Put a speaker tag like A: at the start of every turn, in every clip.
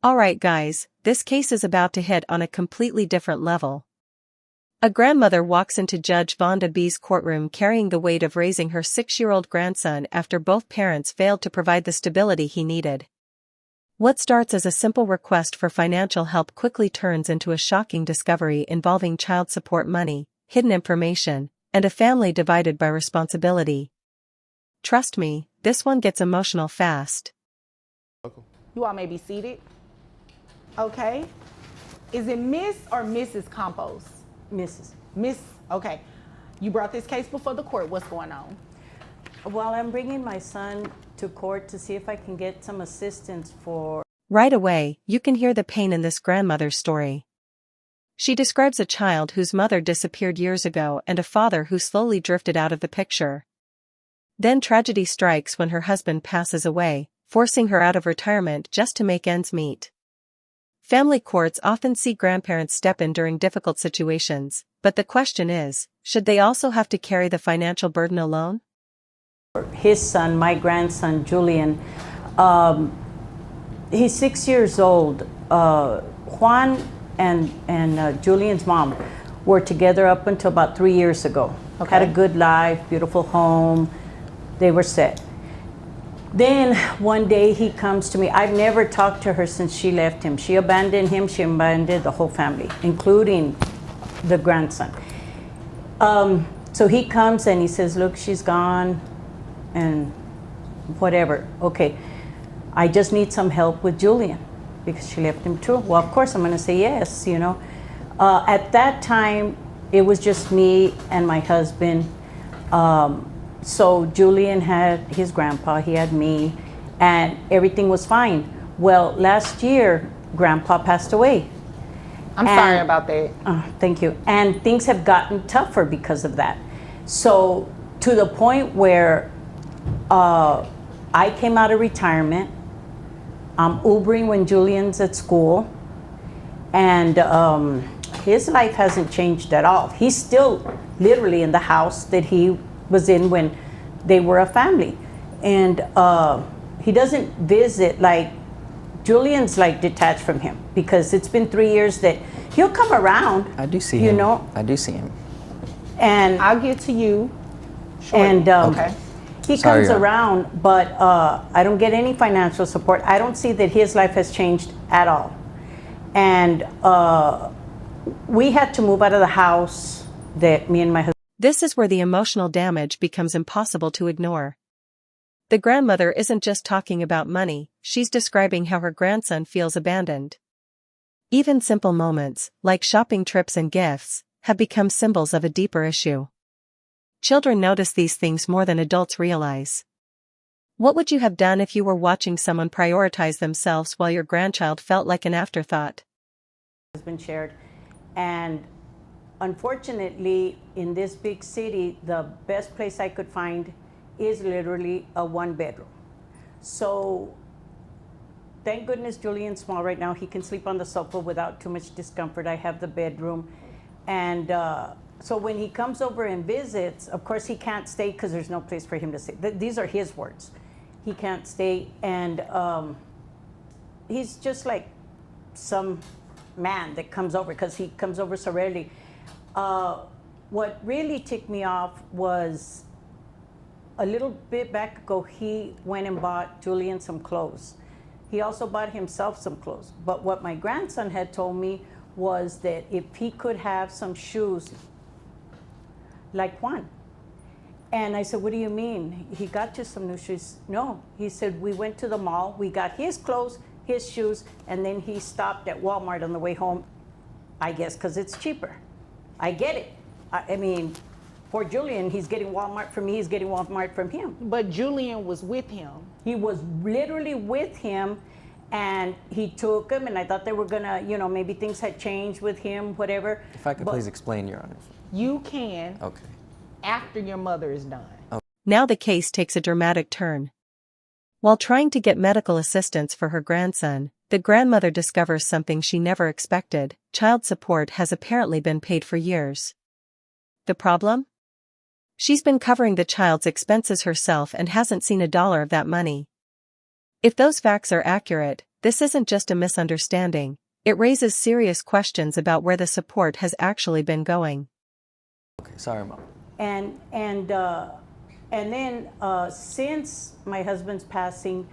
A: Alright guys, this case is about to hit on a completely different level. A grandmother walks into Judge Vonda B's courtroom carrying the weight of raising her 6-year-old grandson after both parents failed to provide the stability he needed. What starts as a simple request for financial help quickly turns into a shocking discovery involving child support money, hidden information, and a family divided by responsibility. Trust me, this one gets emotional fast.
B: You all may be seated. Okay. Is it Miss or Mrs. Campos?
C: Mrs.
B: Miss, okay. You brought this case before the court. What's going on?
C: Well, I'm bringing my son to court to see if I can get some assistance for...
A: Right away, you can hear the pain in this grandmother's story. She describes a child whose mother disappeared years ago and a father who slowly drifted out of the picture. Then tragedy strikes when her husband passes away, forcing her out of retirement just to make ends meet. Family courts often see grandparents step in during difficult situations, but the question is, should they also have to carry the financial burden alone?
C: His son, my grandson, Julian, he's 6 years old. Juan and Julian's mom were together up until about 3 years ago.
B: Okay.
C: Had a good life, beautiful home. They were set. Then one day he comes to me. I've never talked to her since she left him. She abandoned him. She abandoned the whole family, including the grandson. So he comes and he says, look, she's gone and whatever. Okay, I just need some help with Julian because she left him too. Well, of course, I'm going to say yes, you know. At that time, it was just me and my husband. So Julian had his grandpa, he had me, and everything was fine. Well, last year, grandpa passed away.
B: I'm sorry about that.
C: Thank you. And things have gotten tougher because of that. So to the point where I came out of retirement, I'm Ubering when Julian's at school, and his life hasn't changed at all. He's still literally in the house that he was in when they were a family. And he doesn't visit, like, Julian's like detached from him because it's been 3 years that he'll come around.
D: I do see
C: you
D: him.
C: know?
D: I do see him.
C: And
B: I'll get to you shortly.
C: And
B: okay.
C: he
D: Sorry,
C: comes around, but I don't get any financial support. I don't see that his life has changed at all. And we had to move out of the house that me and my husband.
A: This is where the emotional damage becomes impossible to ignore. The grandmother isn't just talking about money, she's describing how her grandson feels abandoned. Even simple moments, like shopping trips and gifts, have become symbols of a deeper issue. Children notice these things more than adults realize. What would you have done if you were watching someone prioritize themselves while your grandchild felt like an afterthought?
C: Has been shared, and unfortunately in this big city the best place I could find is literally a 1-bedroom. So thank goodness Julian's small right now. He can sleep on the sofa without too much discomfort. I have the bedroom, and so when he comes over and visits, of course he can't stay because there's no place for him to stay. These are his words. He can't stay, and he's just like some man that comes over because he comes over so rarely. What really ticked me off was a little bit back ago, he went and bought Julian some clothes. He also bought himself some clothes. But what my grandson had told me was that if he could have some shoes like Juan. And I said, what do you mean? He got you some new shoes? No, he said, we went to the mall, we got his clothes, his shoes, and then he stopped at Walmart on the way home, I guess because it's cheaper. I get it. I mean, for Julian, he's getting Walmart from me, he's getting Walmart from him.
B: But Julian was with him.
C: He was literally with him, and he took him, and I thought they were gonna, you know, maybe things had changed with him, whatever.
D: If I could please explain, Your Honor.
B: You can,
D: Okay.
B: after your mother is done.
D: Okay.
A: Now the case takes a dramatic turn. While trying to get medical assistance for her grandson, the grandmother discovers something she never expected: child support has apparently been paid for years. The problem? She's been covering the child's expenses herself and hasn't seen $1 of that money. If those facts are accurate, this isn't just a misunderstanding, it raises serious questions about where the support has actually been going.
D: Okay, sorry, Mom.
C: And then since my husband's passing,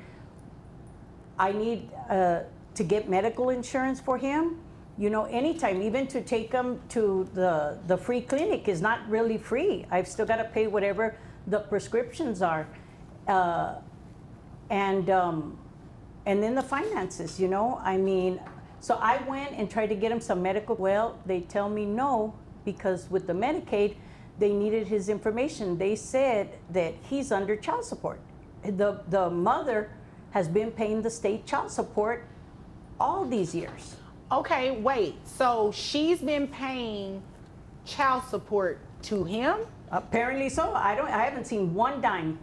C: I need to get medical insurance for him. You know, anytime, even to take him to the free clinic is not really free. I've still got to pay whatever the prescriptions are. And then the finances, you know, I mean, so I went and tried to get him some medical. Well, they tell me no, because with the Medicaid, they needed his information. They said that he's under child support. The mother has been paying the state child support all these years.
B: Okay, wait. So she's been paying child support to him?
C: Apparently so. I haven't seen one dime.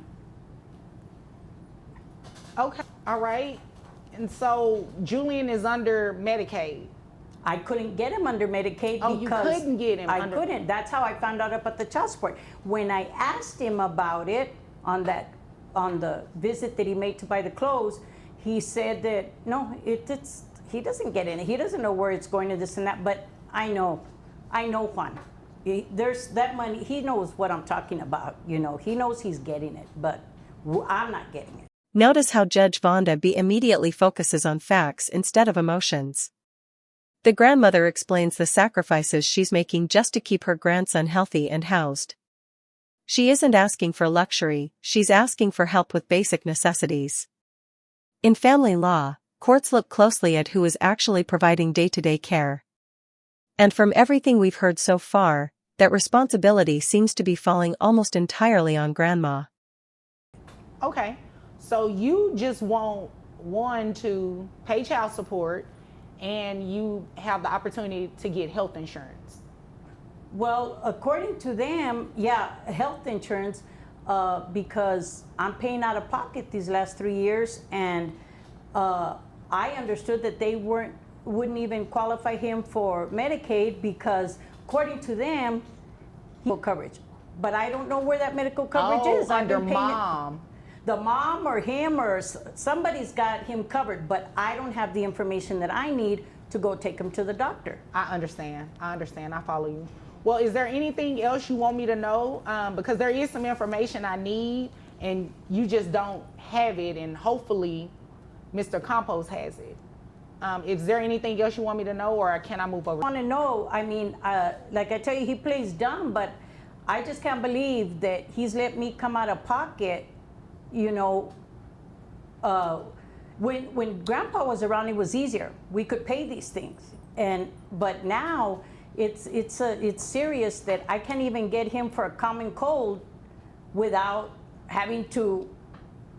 B: Okay, all right. And so Julian is under Medicaid.
C: I couldn't get him under Medicaid
B: Oh,
C: because
B: you couldn't get him
C: I
B: under...
C: couldn't. That's how I found out about the child support. When I asked him about it on the visit that he made to buy the clothes, he said that no, he doesn't get in it. He doesn't know where it's going to this and that. But I know Juan. There's that money. He knows what I'm talking about. You know, he knows he's getting it, but I'm not getting it.
A: Notice how Judge Vonda B immediately focuses on facts instead of emotions. The grandmother explains the sacrifices she's making just to keep her grandson healthy and housed. She isn't asking for luxury, she's asking for help with basic necessities. In family law, courts look closely at who is actually providing day-to-day care. And from everything we've heard so far, that responsibility seems to be falling almost entirely on Grandma.
B: Okay, so you just want one to pay child support and you have the opportunity to get health insurance.
C: Well, according to them, yeah, health insurance, because I'm paying out of pocket these last 3 years, and I understood that they wouldn't even qualify him for Medicaid because, according to them, he had coverage. But I don't know where that medical coverage is.
B: Under
C: I've been paying
B: mom.
C: the mom or him or somebody's got him covered, but I don't have the information that I need to go take him to the doctor.
B: I understand. I follow you. Well, is there anything else you want me to know? Because there is some information I need and you just don't have it, and hopefully Mr. Campos has it. Is there anything else you want me to know, or can I move over?
C: I want to know, I mean, like I tell you, he plays dumb, but I just can't believe that he's let me come out of pocket. You know, when Grandpa was around, it was easier. We could pay these things, but now it's serious that I can't even get him for a common cold without having to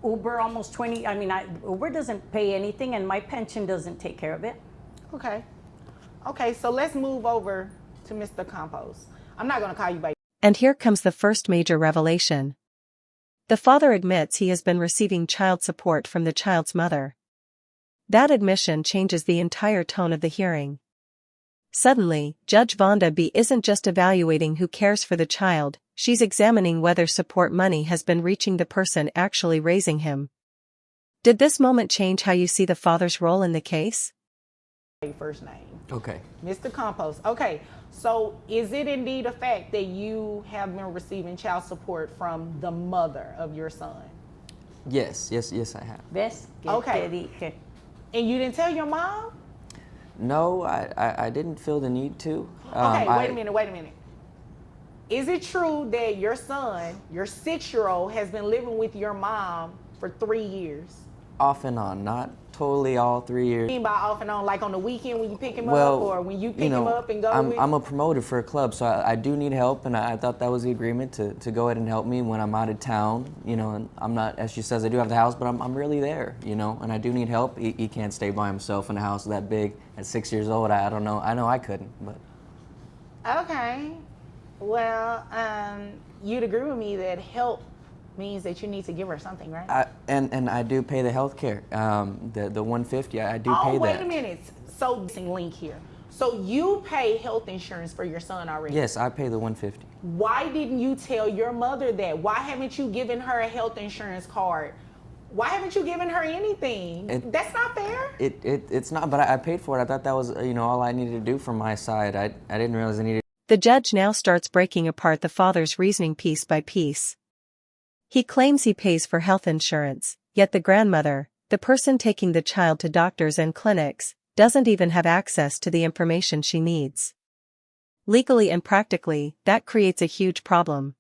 C: Uber almost 20. I mean, Uber doesn't pay anything, and my pension doesn't take care of it.
B: Okay. So let's move over to Mr. Campos. I'm not going to call you by.
A: And here comes the first major revelation. The father admits he has been receiving child support from the child's mother. That admission changes the entire tone of the hearing. Suddenly, Judge Vonda B isn't just evaluating who cares for the child, she's examining whether support money has been reaching the person actually raising him. Did this moment change how you see the father's role in the case?
B: First name.
D: Okay.
B: Mr. Campos. Okay. So is it indeed a fact that you have been receiving child support from the mother of your son?
D: Yes, I have.
C: ¿Ves?
B: Okay. And you didn't tell your mom?
D: No, I didn't feel the need to.
B: Okay, wait a minute. Is it true that your son, your 6-year-old, has been living with your mom for 3 years?
D: Off and on, not totally all 3 years.
B: What do you mean by off and on? Like on the weekend when you pick him up, or when you pick him up and go with?
D: I'm a promoter for a club, so I do need help, and I thought that was the agreement to go ahead and help me when I'm out of town, you know, and I'm not, as she says, I do have the house, but I'm really there, you know, and I do need help. He can't stay by himself in a house that big at 6 years old. I don't know. I know I couldn't, but.
B: Okay. Well, you'd agree with me that help means that you need to give her something, right?
D: And I do pay the health care, the $150. I do pay that.
B: Oh, wait a minute. So, link here. So you pay health insurance for your son already?
D: Yes, I pay the $150.
B: Why didn't you tell your mother that? Why haven't you given her a health insurance card Why haven't you given her anything? That's not fair.
D: It's not, but I paid for it. I thought that was, all I needed to do from my side. I didn't realize I needed.
A: The judge now starts breaking apart the father's reasoning piece by piece. He claims he pays for health insurance, yet the grandmother, the person taking the child to doctors and clinics, doesn't even have access to the information she needs. Legally and practically, that creates a huge problem.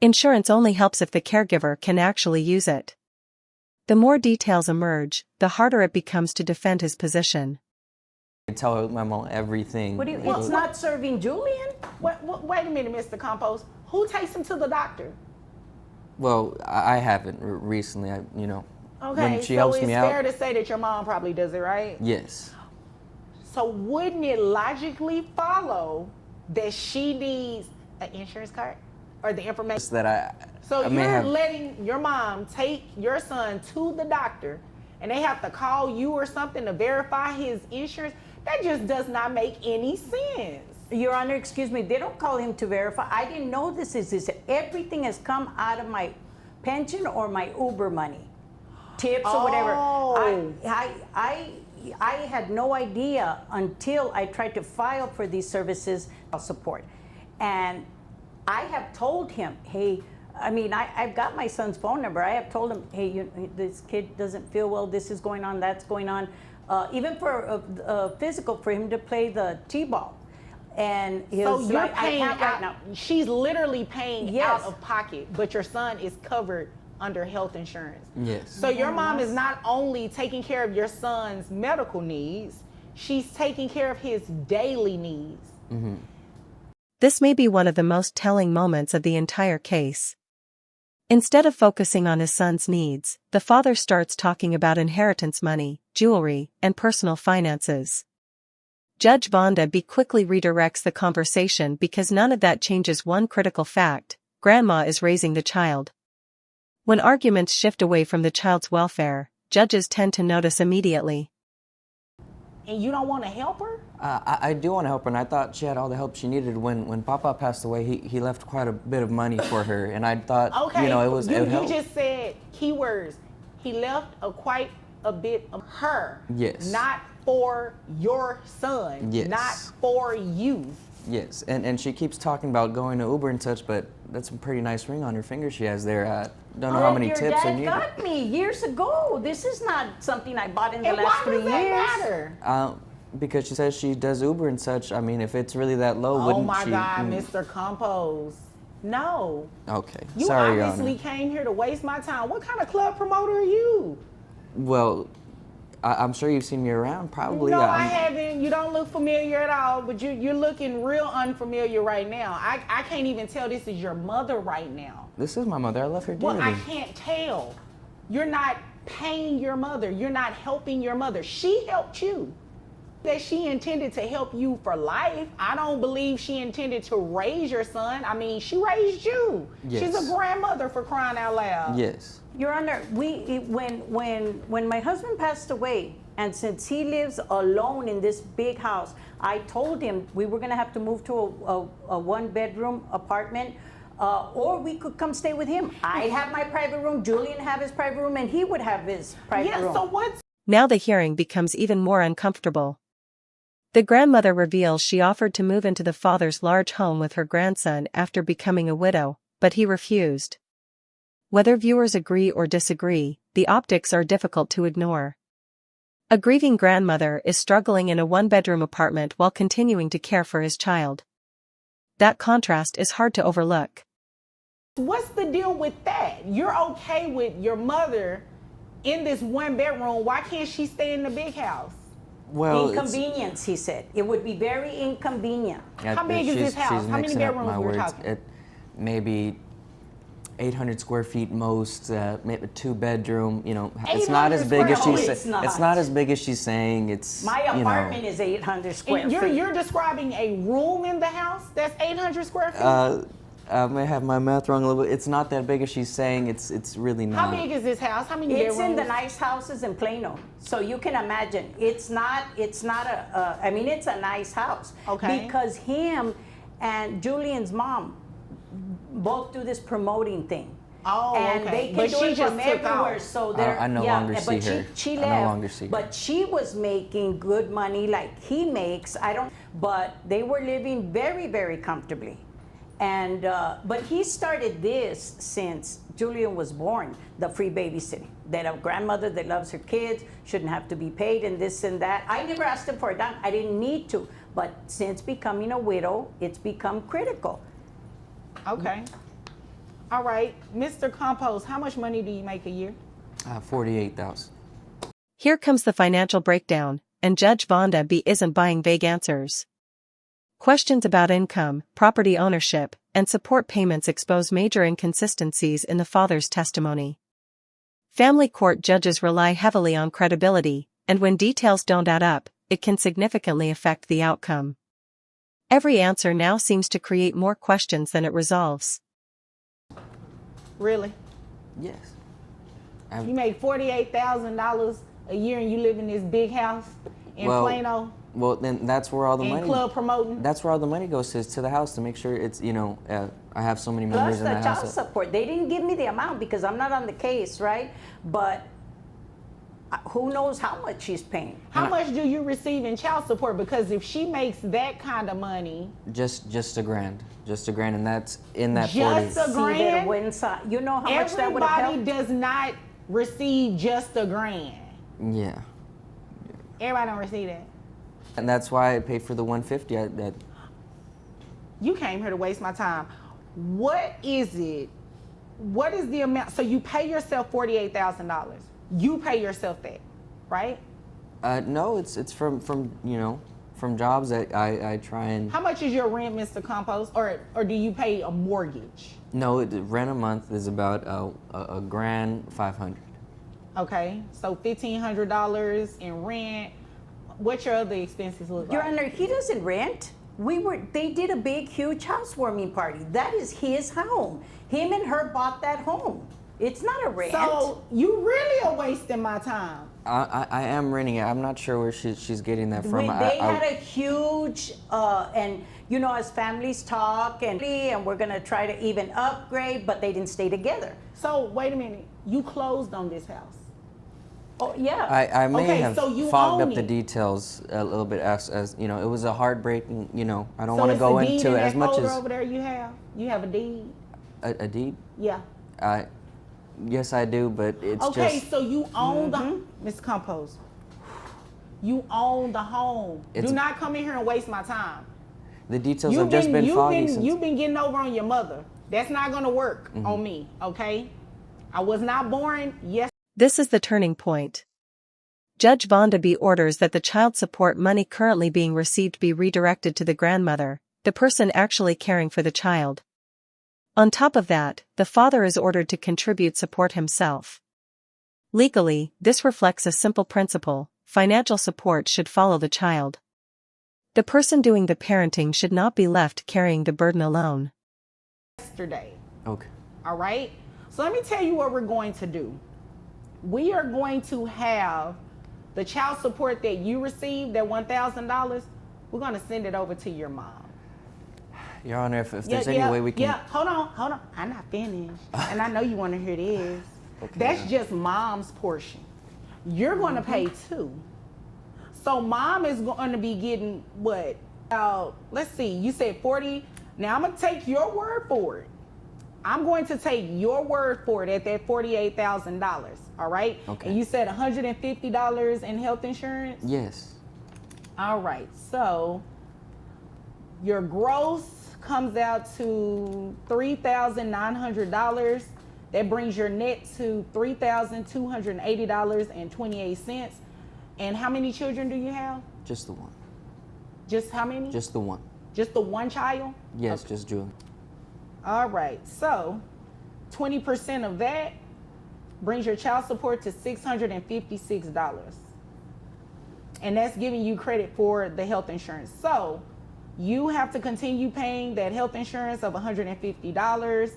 A: Insurance only helps if the caregiver can actually use it. The more details emerge, the harder it becomes to defend his position.
D: I tell my mom everything.
C: It's not serving Julian?
B: Wait a minute, Mr. Compost. Who takes him to the doctor?
D: Well, I haven't recently.
B: Okay,
D: when she
B: so
D: helps
B: it's
D: me out.
B: fair to say that your mom probably does it, right?
D: Yes.
B: So wouldn't it logically follow that she needs an insurance card or the information?
D: It's that
B: So
D: I may
B: you're
D: have.
B: letting your mom take your son to the doctor and they have to call you or something to verify his insurance? That just does not make any sense.
C: Your Honor, excuse me, they don't call him to verify. I didn't know this. Everything has come out of my pension or my Uber money, tips or whatever. I had no idea until I tried to file for these services support. And I have told him, hey, I've got my son's phone number. I have told him, hey, this kid doesn't feel well. This is going on, that's going on. Even for physical, for him to play the T-ball. And
B: so you're paying
C: out right now.
B: She's literally paying
C: Yes.
B: out of pocket, but your son is covered under health insurance.
D: Yes.
B: So your mom is not only taking care of your son's medical needs, she's taking care of his daily needs.
D: Mm-hmm.
A: This may be one of the most telling moments of the entire case. Instead of focusing on his son's needs, the father starts talking about inheritance money, jewelry, and personal finances. Judge Vonda B. quickly redirects the conversation because none of that changes one critical fact: grandma is raising the child. When arguments shift away from the child's welfare, judges tend to notice immediately.
B: And you don't want to help her?
D: I do want to help her, and I thought she had all the help she needed. When Papa passed away, he left quite a bit of money for her, and I thought,
B: Okay,
D: it would help.
B: You just said keywords. He left quite a bit of her.
D: Yes.
B: Not for your son.
D: Yes.
B: Not for you.
D: Yes, and she keeps talking about going to Uber and such, but that's a pretty nice ring on her finger she has there. I don't know how many tips are needed.
C: Your dad got me years ago. This is not something I bought in the last 3 years.
B: Why does that matter?
D: Because she says she does Uber and such. I mean, if it's really that low,
B: Oh
D: wouldn't
B: my
D: she?
B: God, Mr. Compose. No.
D: Okay,
B: You
D: sorry, Your
B: obviously
D: Honor.
B: came here to waste my time. What kind of club promoter are you?
D: Well, I'm sure you've seen me around, probably.
B: No, I haven't. You don't look familiar at all, but you're looking real unfamiliar right now. I can't even tell this is your mother right now.
D: This is my mother. I love her dearly.
B: Well, I can't tell. You're not paying your mother. You're not helping your mother. She helped you. That she intended to help you for life. I don't believe she intended to raise your son. I mean, she raised you.
D: Yes.
B: She's a grandmother, for crying out loud.
D: Yes.
C: Your Honor, when my husband passed away, and since he lives alone in this big house, I told him we were going to have to move to a one-bedroom apartment, or we could come stay with him. I'd have my private room, Julian have his private room, and he would have his private room.
B: So what's...
A: Now the hearing becomes even more uncomfortable. The grandmother reveals she offered to move into the father's large home with her grandson after becoming a widow, but he refused. Whether viewers agree or disagree, the optics are difficult to ignore. A grieving grandmother is struggling in a one-bedroom apartment while continuing to care for his child. That contrast is hard to overlook.
B: What's the deal with that? You're okay with your mother in this one bedroom. Why can't she stay in the big house?
D: Well,
C: inconvenience, he said. It would be very inconvenient.
B: How big is this house? How many bedrooms we're talking?
D: Maybe 800 square feet most, maybe 2-bedroom. It's not as big as she's saying. It's not as big as she's saying. It's
C: my apartment is 800 square feet.
B: You're describing a room in the house that's 800 square feet.
D: I may have my math wrong a little bit. It's not that big as she's saying. It's really not.
B: How big is this house? How many bedrooms?
C: It's in the nice houses in Plano. So you can imagine. It's not it's a nice house.
B: Okay.
C: Because him and Julian's mom both do this promoting thing.
B: Oh,
C: and
B: okay.
C: they can
B: But
C: do
B: she
C: it
B: just
C: from
B: took
C: everywhere.
B: off.
C: So they're
D: I no
C: yeah,
D: longer see
C: but
D: her.
C: She
D: I
C: left,
D: no longer see her.
C: but she was making good money like he makes. I don't, but they were living very, very comfortably. And but he started this since Julian was born, the free babysitting. That a grandmother that loves her kids shouldn't have to be paid and this and that. I never asked him for a dime. I didn't need to. But since becoming a widow, it's become critical.
B: Okay. All right, Mr. Compost, how much money do you make a year?
D: 48,000.
A: Here comes the financial breakdown, and Judge Vonda B isn't buying vague answers. Questions about income, property ownership, and support payments expose major inconsistencies in the father's testimony. Family court judges rely heavily on credibility, and when details don't add up, it can significantly affect the outcome. Every answer now seems to create more questions than it resolves.
B: Really?
D: Yes.
B: You make $48,000 a year and you live in this big house in Plano
D: Well, then that's where all the
B: and
D: money.
B: club promoting?
D: That's where all the money goes to the house to make sure it's I have so many members
C: Plus
D: in
C: the
D: the
C: child
D: house.
C: support. They didn't give me the amount because I'm not on the case, right? But who knows how much she's paying?
B: How much do you receive in child support? Because if she makes that kind of money,
D: Just $1,000, and that's in that
B: Just
D: 40.
B: a grand?
C: You know how much that would have
B: everybody
C: helped?
B: does not receive just a grand.
D: Yeah,
B: Everybody don't receive that.
D: and that's why I paid for the 150.
B: You came here to waste my time. What is it? What is the amount? So you pay yourself $48,000. You pay yourself that, right?
D: No, it's from jobs that I try and.
B: How much is your rent, Mr. Compost, or do you pay a mortgage?
D: No, rent a month is about a grand 500.
B: Okay, so $1,500 in rent. What's your other expenses look
C: Your
B: like?
C: Honor, he doesn't rent. They did a big, huge housewarming party. That is his home. Him and her bought that home. It's not a rent.
B: So you really are wasting my time.
D: I am renting it. I'm not sure where she's getting that from.
C: They had a huge, and as families talk, and we're gonna try to even upgrade, but they didn't stay together.
B: So wait a minute, you closed on this house.
C: Oh yeah.
D: I may
B: Okay,
D: have
B: so you
D: fogged
B: own
D: up the
B: it.
D: details a little bit as it was a heartbreaking. I don't
B: So
D: want to
B: it's
D: go
B: a deed
D: into
B: in
D: it
B: that
D: as much
B: folder
D: as
B: over there. You have a deed.
D: a deed.
B: Yeah.
D: Yes, I do, but it's
B: Okay,
D: just
B: so you own the Miss Compost. You own the home.
D: It's-
B: Do not come in here and waste my time.
D: the details have just been foggy since.
B: You've been getting over on your mother. That's not gonna work on me. Okay. I was not born. Yes.
A: This is the turning point. Judge Vonda B orders that the child support money currently being received be redirected to the grandmother, the person actually caring for the child. On top of that, the father is ordered to contribute support himself. Legally, this reflects a simple principle: financial support should follow the child. The person doing the parenting should not be left carrying the burden alone.
B: Yesterday.
D: Okay.
B: All right. So let me tell you what we're going to do. We are going to have the child support that you received, that $1,000. We're going to send it over to your mom.
D: Your Honor, if there's any way we can.
B: Yeah, hold on. I'm not finished. And I know you want to hear this.
D: Okay.
B: That's just mom's portion. You're going to pay too. So mom is going to be getting what? Let's see, you said 40. Now I'm going to take your word for it. I'm going to take your word for it at that $48,000. All right?
D: Okay.
B: And you said $150 in health insurance?
D: Yes.
B: All right. So your gross comes out to $3,900. That brings your net to $3,280.28. And how many children do you have?
D: Just the one.
B: Just how many?
D: Just the one.
B: Just the one child?
D: Yes,
B: Okay.
D: just Julie.
B: All right. So 20% of that brings your child support to $656. And that's giving you credit for the health insurance. So you have to continue paying that health insurance of $150.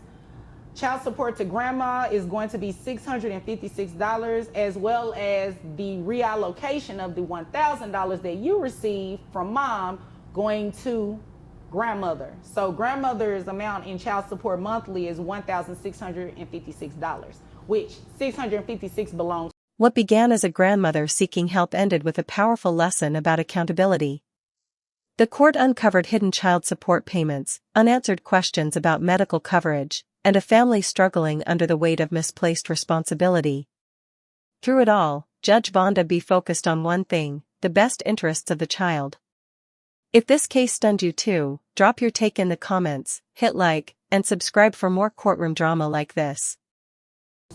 B: Child support to grandma is going to be $656, as well as the reallocation of the $1,000 that you received from mom going to grandmother. So grandmother's amount in child support monthly is $1,656, which $656 belongs.
A: What began as a grandmother seeking help ended with a powerful lesson about accountability. The court uncovered hidden child support payments, unanswered questions about medical coverage, and a family struggling under the weight of misplaced responsibility. Through it all, Judge Vonda B. focused on one thing: the best interests of the child. If this case stunned you too, drop your take in the comments, hit like, and subscribe for more courtroom drama like this.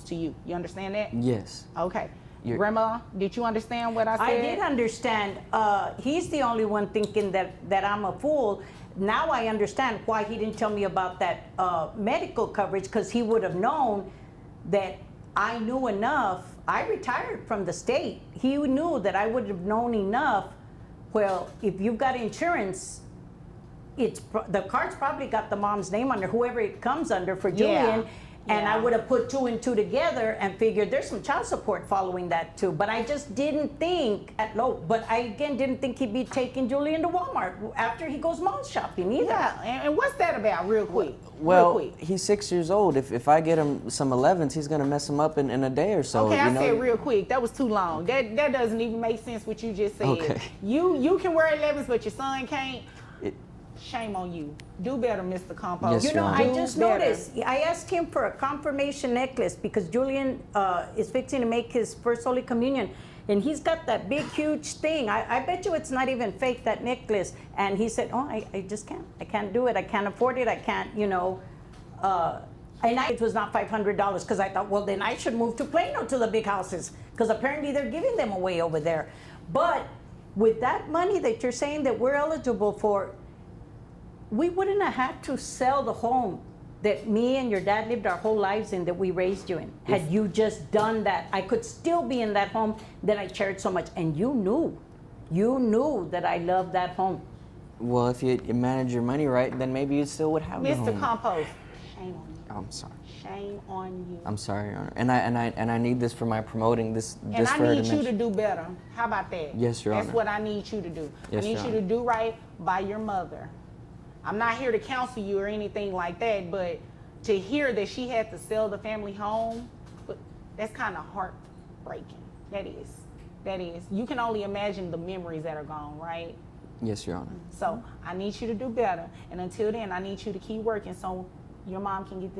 B: To you. You understand that?
D: Yes.
B: Okay. Grandma, did you understand what I said?
C: I did understand. He's the only one thinking that I'm a fool. Now I understand why he didn't tell me about that medical coverage, because he would have known that I knew enough. I retired from the state. He knew that I would have known enough. Well, if you've got insurance, the card's probably got the mom's name under, whoever it comes under for Julian. And I would have put 2 and 2 together and figured there's some child support following that too. But I just didn't think but I again didn't think he'd be taking Julian to Walmart after he goes mall shopping either.
B: Yeah, and what's that about real quick?
D: Well,
B: real quick.
D: He's 6 years old. If I get him some 11s, he's going to mess him up in a day or so.
B: Okay, I said real quick. That was too long. That doesn't even make sense what you just said.
D: Okay.
B: You can wear 11s, but your son can't. Shame on you. Do better, Mr. Compost.
D: Yes,
C: You know,
D: Your
C: I just noticed, I asked him for a confirmation necklace because Julian is fixing to make his first Holy Communion. And he's got that big, huge thing. I bet you it's not even fake, that necklace. And he said, oh, I just can't. I can't do it. I can't afford it. I can't, you know. And it was not $500 because I thought, well, then I should move to Plano to the big houses because apparently they're giving them away over there. But with that money that you're saying that we're eligible for, we wouldn't have had to sell the home that me and your dad lived our whole lives in, that we raised you in. Had you just done that, I could still be in that home that I cherished so much. And you knew that I loved that home.
D: Well, if you manage your money right, then maybe you still would have the home.
B: Mr. Compost, shame on you.
D: I'm sorry.
B: Shame on you.
D: I'm sorry, Your Honor. And I need this for my promoting this.
B: And
D: for
B: I
D: her
B: need
D: to
B: you to do better. How about that?
D: Yes, Your Honor.
B: That's what I need you to do.
D: Yes,
B: I need
D: Your
B: you to
D: Honor.
B: do right by your mother. I'm not here to counsel you or anything like that, but to hear that she had to sell the family home, that's kind of heartbreaking. That is. You can only imagine the memories that are gone, right?
D: Yes, Your Honor.
B: So I need you to do better. And until then, I need you to keep working so your mom can get this.